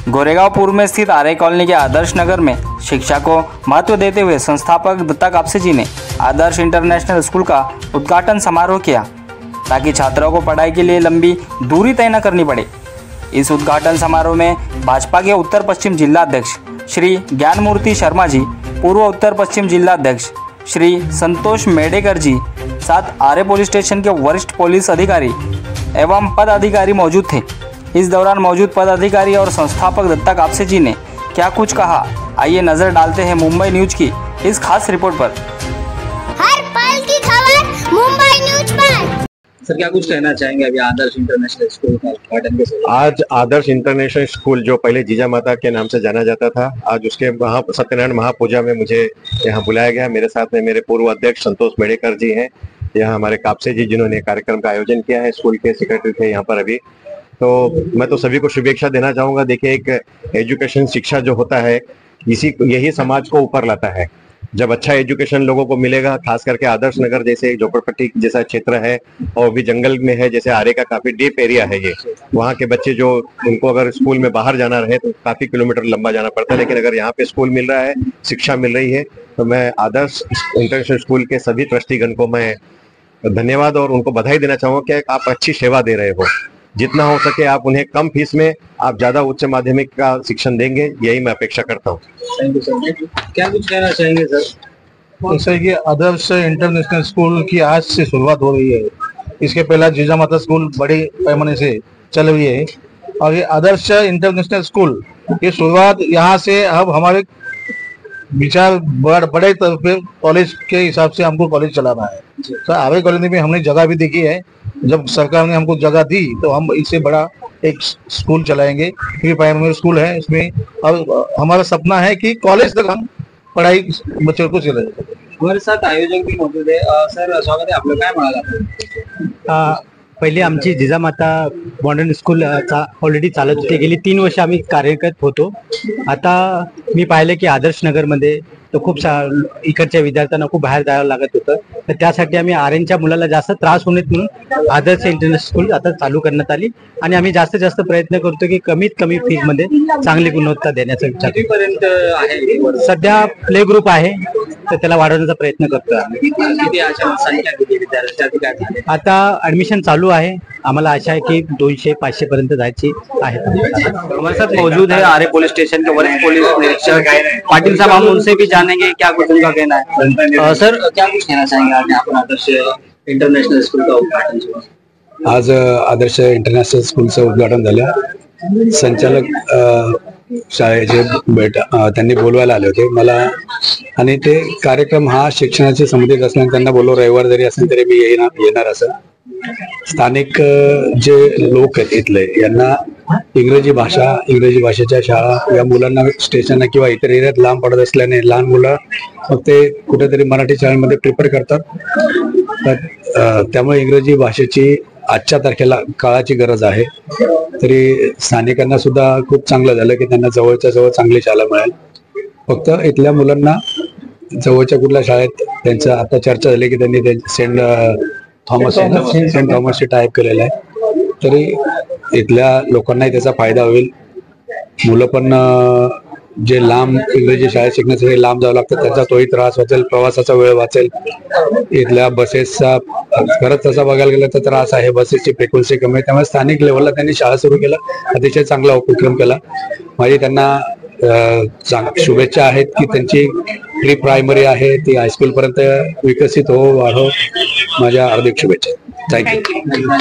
गोरेगांव पूर्व में स्थित आर्य कॉलोनी के आदर्श नगर में शिक्षा को महत्व देते हुए संस्थापक दत्ता कापसे जी ने आदर्श इंटरनेशनल स्कूल का उद्घाटन समारोह किया ताकि छात्रों को पढ़ाई के लिए लंबी दूरी तय न करनी पड़े। इस उद्घाटन समारोह में भाजपा के उत्तर पश्चिम जिला अध्यक्ष श्री ज्ञानमूर्ति शर्मा जी, पूर्व उत्तर पश्चिम जिला अध्यक्ष श्री संतोष मेडेकर जी, साथ आर्य पुलिस स्टेशन के वरिष्ठ पुलिस अधिकारी एवं पदाधिकारी मौजूद थे। इस दौरान मौजूद पदाधिकारी और संस्थापक दत्ता कापसे जी ने क्या कुछ कहा, आइए नजर डालते हैं मुंबई न्यूज की इस खास रिपोर्ट पर। हर पल की खबर मुंबई न्यूज पर। सर, क्या कुछ कहना चाहेंगे अभी आदर्श इंटरनेशनल स्कूल का उद्घाटन के समय? आज आदर्श इंटरनेशनल स्कूल जो पहले जीजा माता के नाम से जाना जाता था, आज उसके सत्यनारायण महापूजा में मुझे यहाँ बुलाया गया। मेरे साथ में मेरे पूर्व अध्यक्ष संतोष मेडेकर जी हैं, यहाँ हमारे कापसे जी जिन्होंने कार्यक्रम का आयोजन किया है, स्कूल के सेक्रेटरी थे यहाँ पर अभी। तो मैं तो सभी को शुभेच्छा देना चाहूंगा। देखिए, एक एजुकेशन शिक्षा जो होता है यही समाज को ऊपर लाता है। जब अच्छा एजुकेशन लोगों को मिलेगा, खास करके आदर्श नगर जैसे झोपड़पट्टी जैसा क्षेत्र है और भी जंगल में है, जैसे आर्य का काफी डीप एरिया है ये, वहाँ के बच्चे जो उनको अगर स्कूल में बाहर जाना रहे तो काफी किलोमीटर लंबा जाना पड़ता है, लेकिन अगर यहाँ पे स्कूल मिल रहा है, शिक्षा मिल रही है, तो मैं आदर्श इंटरनेशनल स्कूल के सभी ट्रस्टीगण को मैं धन्यवाद और उनको बधाई देना चाहूंगा कि आप अच्छी सेवा दे रहे हो। जितना हो सके आप उन्हें कम फीस में आप ज्यादा उच्च माध्यमिक का शिक्षण देंगे, यही मैं अपेक्षा करता हूँ। Thank you sir. क्या कुछ कहना चाहेंगे सर? जैसे कि आदर्श इंटरनेशनल स्कूल की आज से शुरुआत हो रही है। इसके पहला जीजा माता स्कूल बड़े पैमाने से चल रही है और ये आदर्श इंटरनेशनल स्कूल की शुरुआत यहाँ से अब हमारे विचार बड़े तरफ कॉलेज के हिसाब से हमको कॉलेज चलाना है। सर, आर्य कॉलोनी में हमने जगह भी देखी है। जब सरकार ने हमको जगह दी तो हम इससे बड़ा एक स्कूल चलाएंगे, क्योंकि प्राइमरी स्कूल है इसमें। अब हमारा सपना है कि कॉलेज तक हम पढ़ाई बच्चों को चले। हमारे साथ आयोजक भी मौजूद है। सर, स्वागत है आपलं, काय म्हणाला? पहिले आमची जिजामाता मॉडर्न स्कूल ऑलरेडी चालत होती, गेली 3 वर्ष आम्ही कार्यरत होतो। आता मी पाहिलं की आदर्श नगरमध्ये तो खूप इकडच्या विद्यार्थ्यांना खूप बाहेर जायला लागत होतं, तर त्यासाठी आम्ही आर्यांच्या मुलाला जास्त त्रास होऊ नये म्हणून आदर्श इंटरनेशनल स्कूल आता चालू करण्यात आली आणि आम्ही जास्तीत जास्त प्रयत्न करतो की कमीत कमी फीस मध्ये चांगली गुणवत्ता देण्याचा विचार कितीपर्यंत आहे? सध्या प्ले ग्रुप आहे, तर त्याला वाढवण्याचा प्रयत्न करतोय आम्ही। किती अशा संख्या किती विद्यार्थ्यांची काय झाली? आता ऍडमिशन चालू आहे, आम्हाला आशा है कि 200-500 पर्यंत जायची आहे। हमारे साथ मौजूद है आर्य पुलिस स्टेशन के वरिष्ठ पुलिस निरीक्षक पाटिल साहब, हम उनसे भी जानेंगे क्या कुछ उनका कहना है। सर, क्या कुछ कहना चाहेंगे आज आपण आदर्श इंटरनेशनल स्कूल का उद्घाटन हुआ? आज आदर्श इंटरनेशनल स्कूलचं उद्घाटन झालं। संचालक शाळेचे त्यांनी बोलवायला आले होते मला, आणि ते कार्यक्रम हा शिक्षणाशी संबंधित असल्याने त्यांना बोललो रविवार जरी असेल तरी मी येणार असं। स्थानिक जे लोक आहेत इथले, यांना इंग्रजी भाषेच्या शाळा या मुलांना स्टेशनला किंवा इतर एरियात लांब पडत असल्याने लहान मुलं मग ते कुठेतरी मराठी शाळेमध्ये प्रिफर करतात, तर त्यामुळे इंग्रजी भाषेची आजच्या तारखेला काळाची गरज आहे। तरी स्थानिकांना सुद्धा खूप चांगलं झालं की त्यांना जवळच्या जवळ चांगली शाळा मिळेल। फक्त इथल्या मुलांना जवळच्या कुठल्या शाळेत त्यांचं आता चर्चा झाली की त्यांनी सेंट थॉमसची टाईप केलेला आहे, तरी इथल्या लोकांनाही त्याचा फायदा होईल। मुलं पण जे लांब इंग्रजी शाळेत शिकण्यासाठी लांब जावं लागतं त्यांचा तोही त्रास वाचेल, प्रवासाचा वेळ वाचेल। इथल्या बसेसचा खरंच तसा बघायला गेलं तर त्रास आहे, बसेसची फ्रिक्वेन्सी कमी आहे, त्यामुळे स्थानिक लेवलला त्यांनी शाळा सुरू केला, अतिशय चांगला उपक्रम केला। माझी त्यांना शुभेच्छा आहेत की त्यांची प्री प्रायमरी आहे ती हायस्कूल पर्यंत विकसित हो, वाढो, माझ्या हार्दिक शुभेच्छा। थँक्यू।